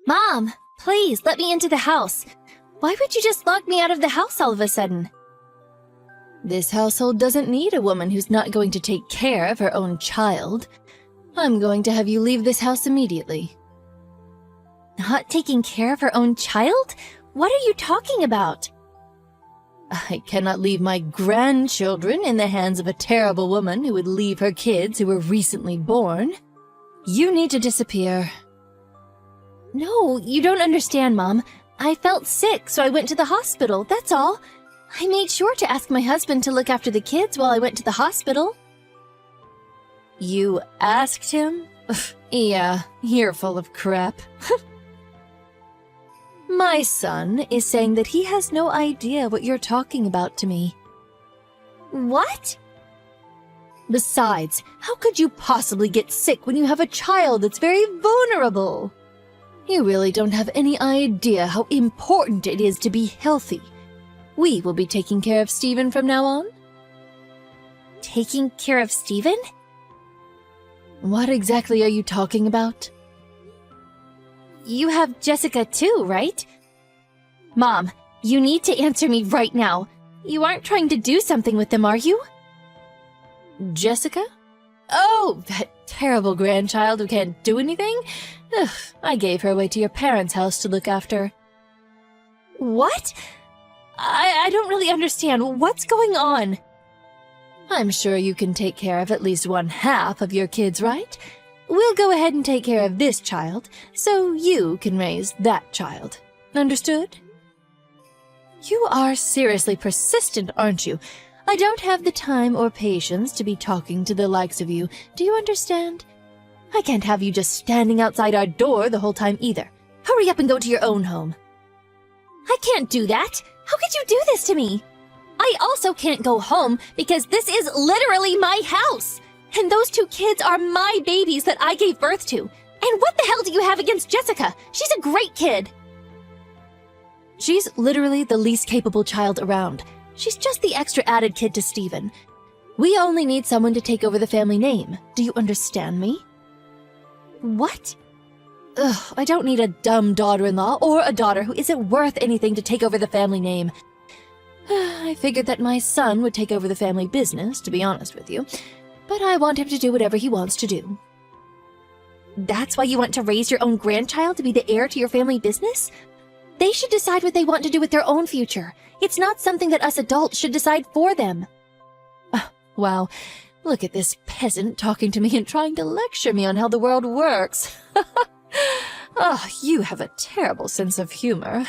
Mom, please, let me into the house. Why would you just lock me out of the house all of a sudden? This household doesn't need a woman who's not going to take care of her own child. I'm going to have you leave this house immediately. Not taking care of her own child? What are you talking about? I cannot leave my grandchildren in the hands of a terrible woman who would leave her kids who were recently born. You need to disappear. No, you don't understand, Mom. I felt sick, so I went to the hospital, that's all. I made sure to ask my husband to look after the kids while I went to the hospital. You asked him? Yeah, you're full of crap. My son is saying that he has no idea what you're talking about to me. What? Besides, how could you possibly get sick when you have a child that's very vulnerable? You really don't have any idea how important it is to be healthy. We will be taking care of Stephen from now on. Taking care of Stephen? What exactly are you talking about? You have Jessica too, right? Mom, you need to answer me right now. You aren't trying to do something with them, are you? Jessica? Oh, that terrible grandchild who can't do anything? Ugh, I gave her away to your parents' house to look after. What? I don't really understand. What's going on? I'm sure you can take care of at least one half of your kids, right? We'll go ahead and take care of this child, so you can raise that child. Understood? You are seriously persistent, aren't you? I don't have the time or patience to be talking to the likes of you. Do you understand? I can't have you just standing outside our door the whole time either. Hurry up and go to your own home. I can't do that. How could you do this to me? I also can't go home because this is literally my house. And those two kids are my babies that I gave birth to. And what the hell do you have against Jessica? She's a great kid. She's literally the least capable child around. She's just the extra added kid to Stephen. We only need someone to take over the family name. Do you understand me? What? Ugh, I don't need a dumb daughter-in-law or a daughter who isn't worth anything to take over the family name. I figured that my son would take over the family business, to be honest with you. But I want him to do whatever he wants to do. That's why you want to raise your own grandchild to be the heir to your family business? They should decide what they want to do with their own future. It's not something that us adults should decide for them. Wow, look at this peasant talking to me and trying to lecture me on how the world works. Oh, you have a terrible sense of humor.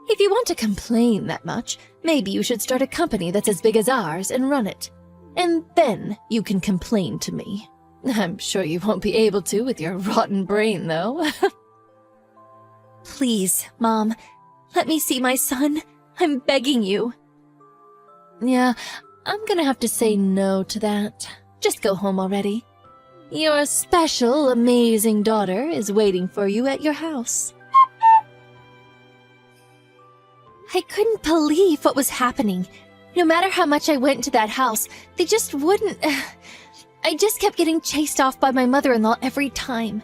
If you want to complain that much, maybe you should start a company that's as big as ours and run it. And then you can complain to me. I'm sure you won't be able to with your rotten brain, though. Please, Mom, let me see my son. I'm begging you. Yeah, I'm gonna have to say no to that. Just go home already. Your special, amazing daughter is waiting for you at your house. I couldn't believe what was happening. No matter how much I went into that house, they just wouldn't... I just kept getting chased off by my mother-in-law every time.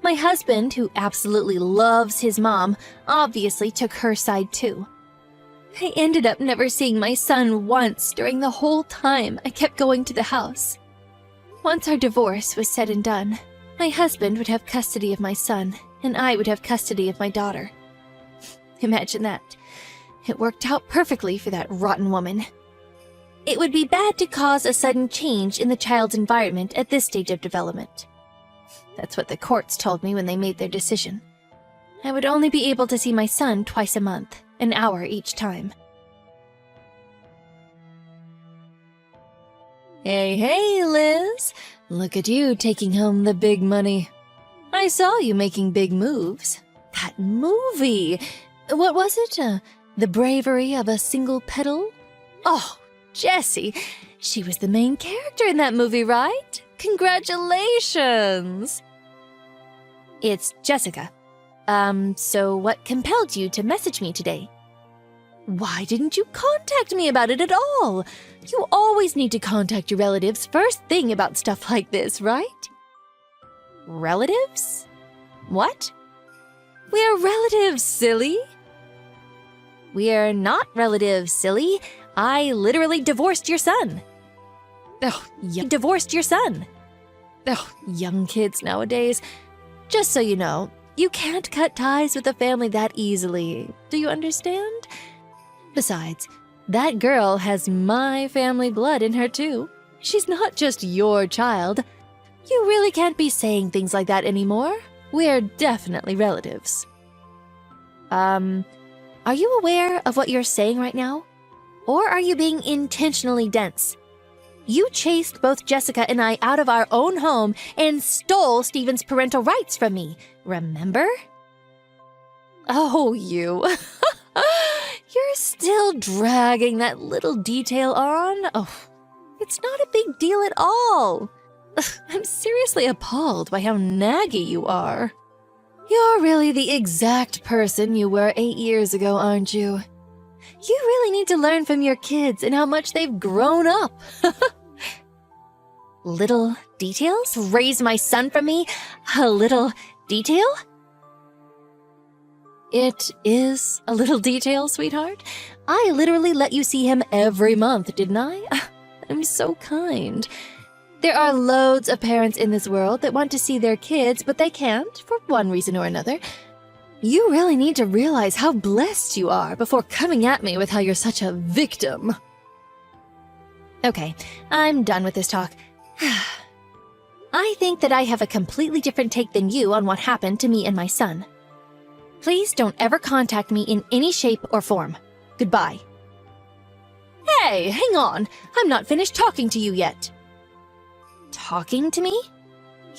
My husband, who absolutely loves his mom, obviously took her side too. I ended up never seeing my son once during the whole time I kept going to the house. Once our divorce was said and done, my husband would have custody of my son, and I would have custody of my daughter. Imagine that. It worked out perfectly for that rotten woman. It would be bad to cause a sudden change in the child's environment at this stage of development. That's what the courts told me when they made their decision. I would only be able to see my son twice a month, an hour each time. Hey, Liz. Look at you taking home the big money. I saw you making big moves. That movie! What was it? The Bravery of a Single Petal? Oh, Jessie. She was the main character in that movie, right? Congratulations! It's Jessica. So what compelled you to message me today? Why didn't you contact me about it at all? You always need to contact your relatives first thing about stuff like this, right? Relatives? What? We're relatives, silly. We're not relatives, silly. I literally divorced your son. Oh, you divorced your son. Oh, young kids nowadays. Just so you know, you can't cut ties with a family that easily. Do you understand? Besides, that girl has my family blood in her too. She's not just your child. You really can't be saying things like that anymore. We're definitely relatives. Are you aware of what you're saying right now? Or are you being intentionally dense? You chased both Jessica and I out of our own home and stole Steven's parental rights from me, remember? Oh, you. You're still dragging that little detail on? Oh, it's not a big deal at all. I'm seriously appalled by how naggy you are. You're really the exact person you were 8 years ago, aren't you? You really need to learn from your kids and how much they've grown up. Little details? Raise my son from me? A little detail? It is a little detail, sweetheart. I literally let you see him every month, didn't I? I'm so kind. There are loads of parents in this world that want to see their kids, but they can't, for one reason or another. You really need to realize how blessed you are before coming at me with how you're such a victim. Okay, I'm done with this talk. I think that I have a completely different take than you on what happened to me and my son. Please don't ever contact me in any shape or form. Goodbye. Hey, hang on. I'm not finished talking to you yet. Talking to me?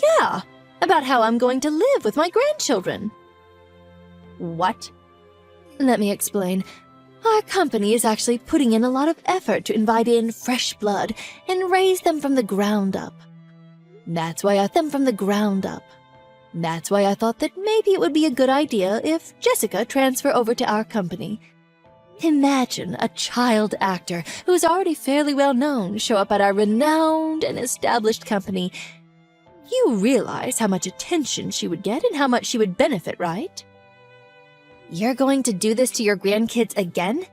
Yeah, about how I'm going to live with my grandchildren. What? Let me explain. Our company is actually putting in a lot of effort to invite in fresh blood and raise them from the ground up. That's why I thought that maybe it would be a good idea if Jessica transfer over to our company. Imagine a child actor who's already fairly well known show up at our renowned and established company. You realize how much attention she would get and how much she would benefit, right? You're going to do this to your grandkids again?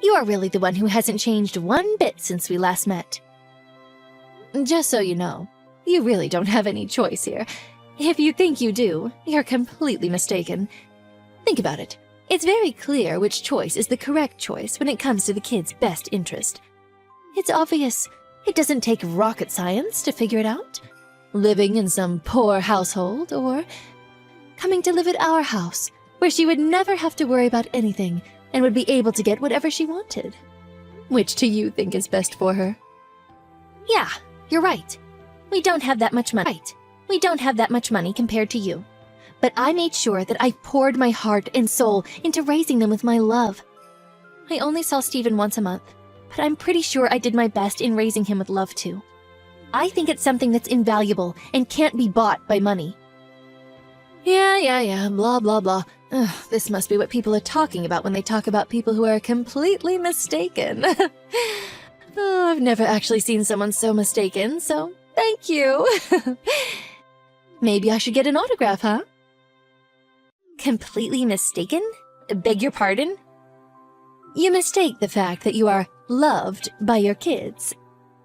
You are really the one who hasn't changed one bit since we last met. Just so you know, you really don't have any choice here. If you think you do, you're completely mistaken. Think about it. It's very clear which choice is the correct choice when it comes to the kid's best interest. It's obvious. It doesn't take rocket science to figure it out. Living in some poor household, or coming to live at our house, where she would never have to worry about anything and would be able to get whatever she wanted. Which do you think is best for her? Yeah, you're right. We don't have that much money. We don't have that much money compared to you. But I made sure that I poured my heart and soul into raising them with my love. I only saw Steven once a month, but I'm pretty sure I did my best in raising him with love too. I think it's something that's invaluable and can't be bought by money. Yeah, blah, blah, blah. Ugh, this must be what people are talking about when they talk about people who are completely mistaken. Oh, I've never actually seen someone so mistaken, so thank you. Maybe I should get an autograph, huh? Completely mistaken? Beg your pardon? You mistake the fact that you are loved by your kids.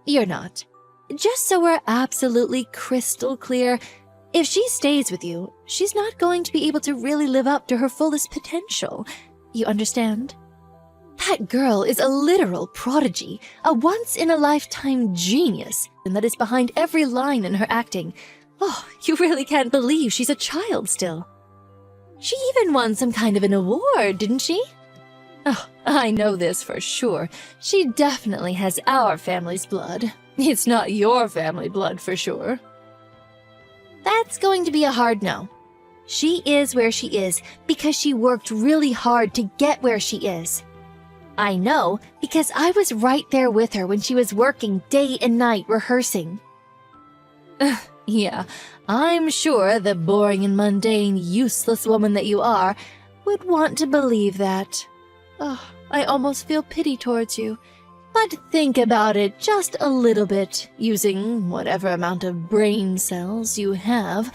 You're not. Just so we're absolutely crystal clear, if she stays with you, she's not going to be able to really live up to her fullest potential. You understand? That girl is a literal prodigy, a once-in-a-lifetime genius, and that is behind every line in her acting. Oh, you really can't believe she's a child still. She even won some kind of an award, didn't she? Oh, I know this for sure. She definitely has our family's blood. It's not your family blood for sure. That's going to be a hard no. She is where she is because she worked really hard to get where she is. I know because I was right there with her when she was working day and night rehearsing. Yeah, I'm sure the boring and mundane, useless woman that you are would want to believe that. Oh, I almost feel pity towards you. But think about it just a little bit, using whatever amount of brain cells you have.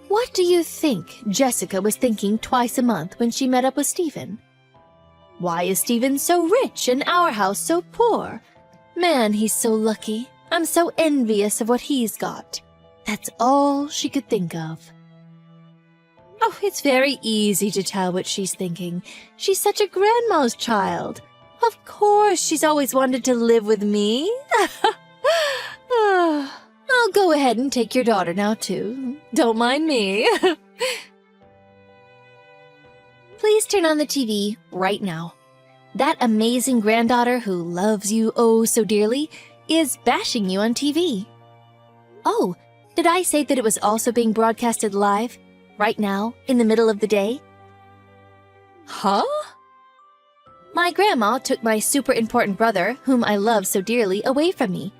What do you think Jessica was thinking twice a month when she met up with Steven? Why is Steven so rich and our house so poor? Man, he's so lucky. I'm so envious of what he's got. That's all she could think of. Oh, it's very easy to tell what she's thinking. She's such a grandma's child. Of course, she's always wanted to live with me. I'll go ahead and take your daughter now, too. Don't mind me. Please turn on the TV right now. That amazing granddaughter who loves you oh so dearly is bashing you on TV. Oh, did I say that it was also being broadcasted live, right now, in the middle of the day? Huh? My grandma took my super important brother, whom I love so dearly, away from me.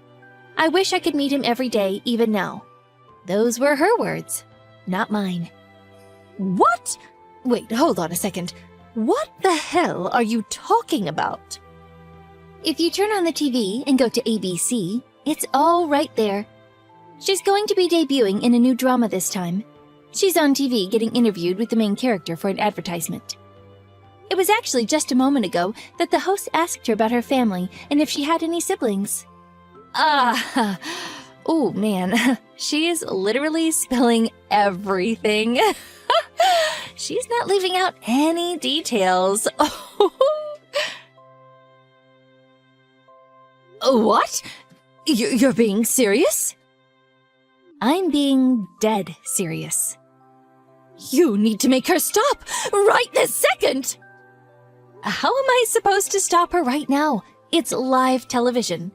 I wish I could meet him every day, even now. Those were her words, not mine. What? Wait, hold on a second. What the hell are you talking about? If you turn on the TV and go to ABC, it's all right there. She's going to be debuting in a new drama this time. She's on TV getting interviewed with the main character for an advertisement. It was actually just a moment ago that the host asked her about her family and if she had any siblings. Oh man, she is literally spilling everything. She's not leaving out any details. What? You're being serious? I'm being dead serious. You need to make her stop right this second! How am I supposed to stop her right now? It's live television.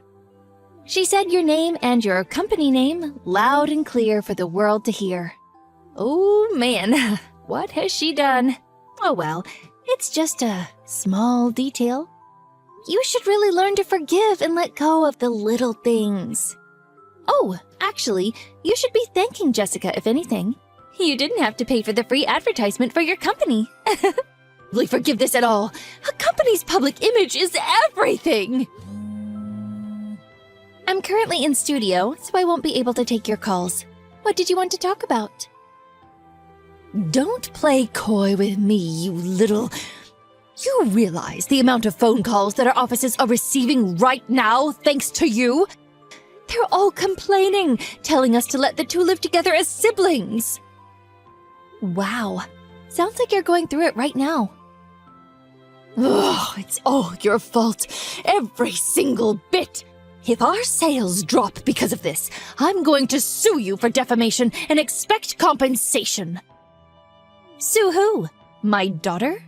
She said your name and your company name loud and clear for the world to hear. Oh man, what has she done? Oh well, it's just a small detail. You should really learn to forgive and let go of the little things. Oh, actually, you should be thanking Jessica if anything. You didn't have to pay for the free advertisement for your company. Really forgive this at all. A company's public image is everything. I'm currently in studio, so I won't be able to take your calls. What did you want to talk about? Don't play coy with me, you little... You realize the amount of phone calls that our offices are receiving right now, thanks to you? They're all complaining, telling us to let the two live together as siblings. Wow, sounds like you're going through it right now. Ugh, it's all your fault, every single bit. If our sales drop because of this, I'm going to sue you for defamation and expect compensation. Sue who? My daughter?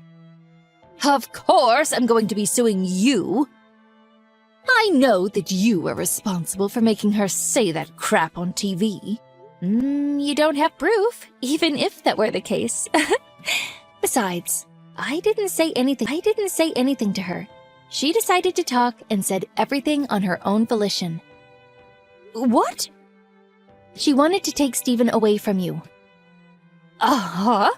Of course I'm going to be suing you. I know that you are responsible for making her say that crap on TV. You don't have proof, even if that were the case. Besides, I didn't say anything to her. She decided to talk and said everything on her own volition. What? She wanted to take Steven away from you. Uh-huh.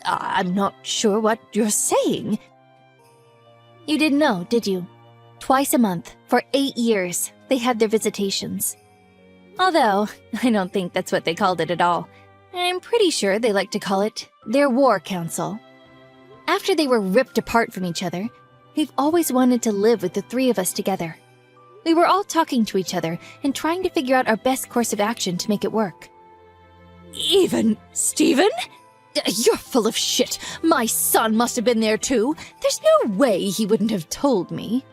I'm not sure what you're saying. You didn't know, did you? Twice a month, for 8 years, they had their visitations. Although, I don't think that's what they called it at all. I'm pretty sure they like to call it their war council. After they were ripped apart from each other, we've always wanted to live with the three of us together. We were all talking to each other and trying to figure out our best course of action to make it work. Even Steven? You're full of shit. My son must have been there too. There's no way he wouldn't have told me.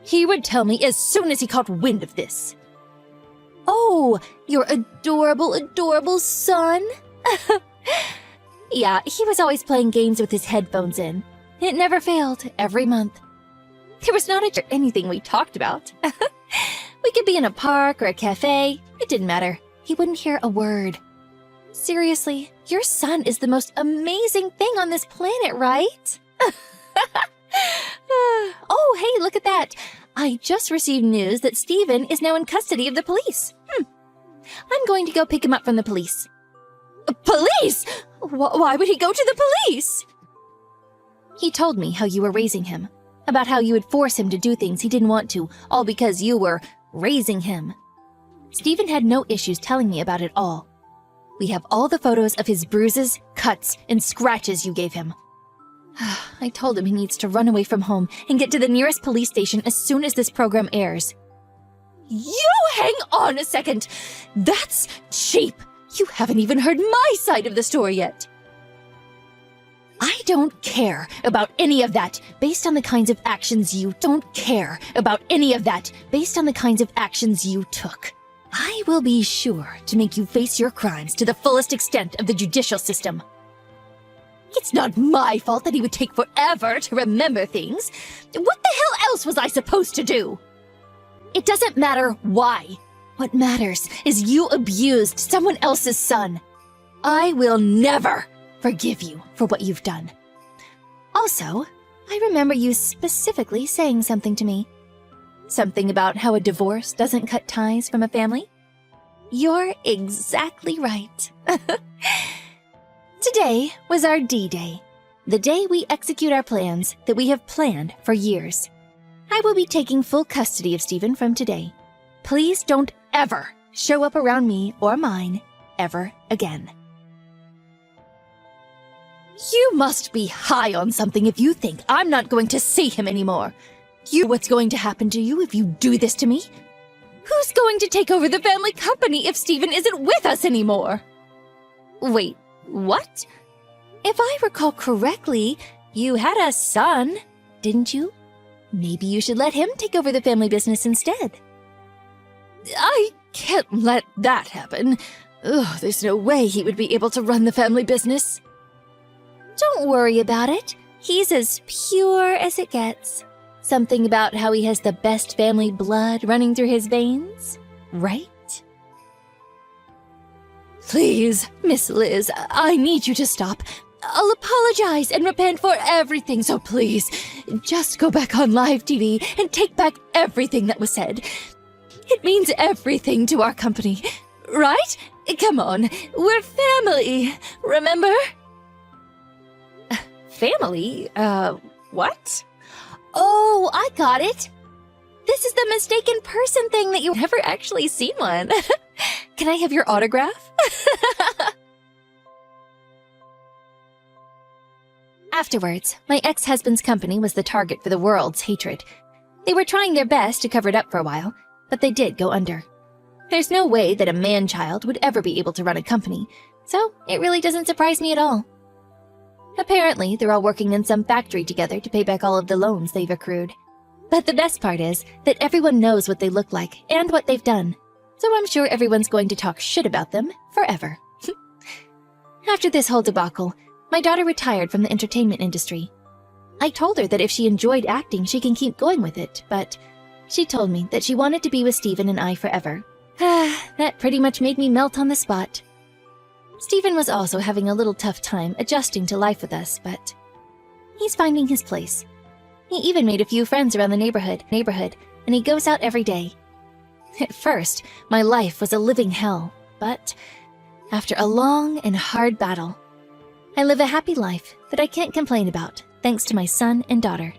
He would tell me as soon as he caught wind of this. Oh, your adorable, adorable son? Yeah, he was always playing games with his headphones in. It never failed, every month. There was not anything we talked about. We could be in a park or a cafe. It didn't matter. He wouldn't hear a word. Seriously, your son is the most amazing thing on this planet, right? Oh, hey, look at that. I just received news that Steven is now in custody of the police. I'm going to go pick him up from the police. Police? Why would he go to the police? He told me how you were raising him. about how you would force him to do things he didn't want to, all because you were raising him. Stephen had no issues telling me about it all. We have all the photos of his bruises, cuts, and scratches you gave him. I told him he needs to run away from home and get to the nearest police station as soon as this program airs. You hang on a second! That's cheap! You haven't even heard my side of the story yet. I don't care about any of that based on the kinds of actions you took. I will be sure to make you face your crimes to the fullest extent of the judicial system. It's not my fault that he would take forever to remember things. What the hell else was I supposed to do? It doesn't matter why. What matters is you abused someone else's son. I will never forgive you for what you've done. Also, I remember you specifically saying something to me. Something about how a divorce doesn't cut ties from a family. You're exactly right. Today was our D-Day, the day we execute our plans that we have planned for years. I will be taking full custody of Stephen from today. Please don't ever show up around me or mine ever again. You must be high on something if you think I'm not going to see him anymore. You know what's going to happen to you if you do this to me? Who's going to take over the family company if Stephen isn't with us anymore? Wait, what? If I recall correctly, you had a son, didn't you? Maybe you should let him take over the family business instead. I can't let that happen. Ugh, there's no way he would be able to run the family business. Don't worry about it. He's as pure as it gets. Something about how he has the best family blood running through his veins, right? Please, Miss Liz, I need you to stop. I'll apologize and repent for everything, so please, just go back on live TV and take back everything that was said. It means everything to our company, right? Come on, we're family, remember? Family? What? Oh, I got it. This is the mistaken person thing that you've never actually seen one. Can I have your autograph? Afterwards, my ex-husband's company was the target for the world's hatred. They were trying their best to cover it up for a while, but they did go under. There's no way that a man-child would ever be able to run a company, so it really doesn't surprise me at all. Apparently, they're all working in some factory together to pay back all of the loans they've accrued. But the best part is that everyone knows what they look like and what they've done, so I'm sure everyone's going to talk shit about them forever. After this whole debacle, my daughter retired from the entertainment industry. I told her that if she enjoyed acting, she can keep going with it, but she told me that she wanted to be with Stephen and I forever. That pretty much made me melt on the spot. Stephen was also having a little tough time adjusting to life with us, but he's finding his place. He even made a few friends around the neighborhood, and he goes out every day. At first, my life was a living hell, but after a long and hard battle, I live a happy life that I can't complain about, thanks to my son and daughter.